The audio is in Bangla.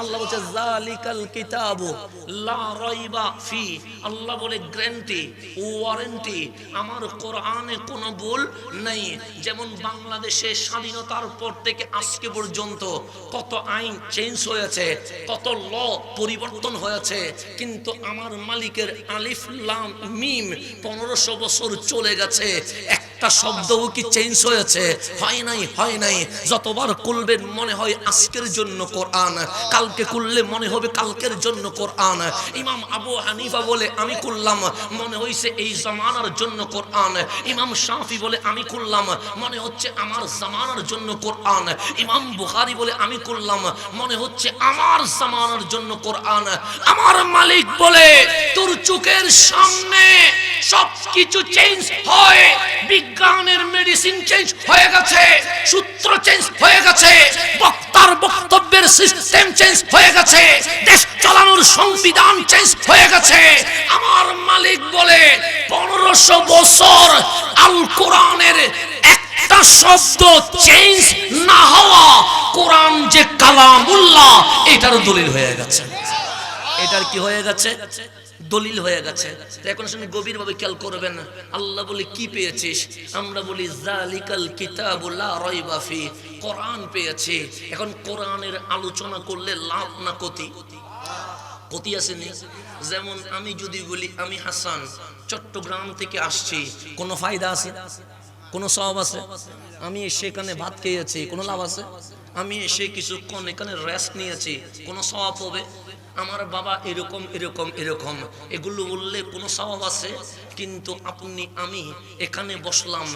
আল্লাহ বলছে যালিকাল কিতাবু লা রাইবা ফি, আল্লাহ বলে গ্যারান্টি ওয়ারেন্টি, আমার কোরআনে কোনো ভুল নেই। যেমন বাংলাদেশে স্বাধীনতার পর থেকে আজকে পর্যন্ত কত আইন চেঞ্জ হয়েছে, কত ল পরিবর্তন হয়েছে, কিন্তু আমার মালিকের আলিফ লাম মিম 1500 বছর চলে গেছে, একটা শব্দও কি চেঞ্জ হয়েছে? হয় নাই, হয় নাই। যতবার খুলবেন মনে হয় আজকের জন্য কোরআন, কালকে খুললে মনে হবে কালকের জন্য কোরআন। ইমাম আবু হানিফা বলে আমি খুললাম, মনে হইছে এই জামানার জন্য কোরআন। ইমাম শাফি বলে আমি খুললাম, মনে হচ্ছে আমার জামানার জন্য কোরআন। ইমাম বুখারী বলে আমি খুললাম, মনে হচ্ছে আমার জামানার জন্য কোরআন। আমার মালিক বলে তোর চোখের সামনে সবকিছু চেঞ্জ হয়, বিজ্ঞানের মেডিসিন চেঞ্জ হয়ে গেছে, সূত্র চেঞ্জ হয়ে গেছে, বক্তার বক্তব্যের সিস্টেম চেঞ্জ হয়ে গেছে, দেশ চালানোর সংবিধান চেঞ্জ হয়ে গেছে। আমার মালিক বলে 1500 বছর আল কোরআনের একটা শব্দ চেঞ্জ না হওয়া, কোরআন যে কালামুল্লাহ এটার দলিল হয়ে গেছে। এটার কি হয়ে গেছে? দলিল হয়ে গেছে। এখন শুনে গভীরভাবে খেয়াল করবেন। আল্লাহ বলে কি পেয়েছিস? আমরা বলি যালিকাল কিতাবু লা রাইবা ফি, কোরআন পেয়েছি। এখন কোরআনের আলোচনা করলে লাভ না ক্ষতি? ক্ষতি আছে নি? যেমন আমি যদি বলি আমি হাসান চট্টগ্রাম থেকে আসছি, কোনো ফায়দা আছে? কোনো সওয়াব আছে? আমি সেখানে ভাত খেয়েছি, কোনো লাভ আছে? আমি এসে কিছুক্ষণ এখানে রেস্ট নিয়েছি, কোনো সওয়াব হবে? আমার বাবা এরকম এরকম এরকম, এগুলো বললে কোনো সওয়াব আছে? কিন্তু আপনি আমি এখানে বসলাম,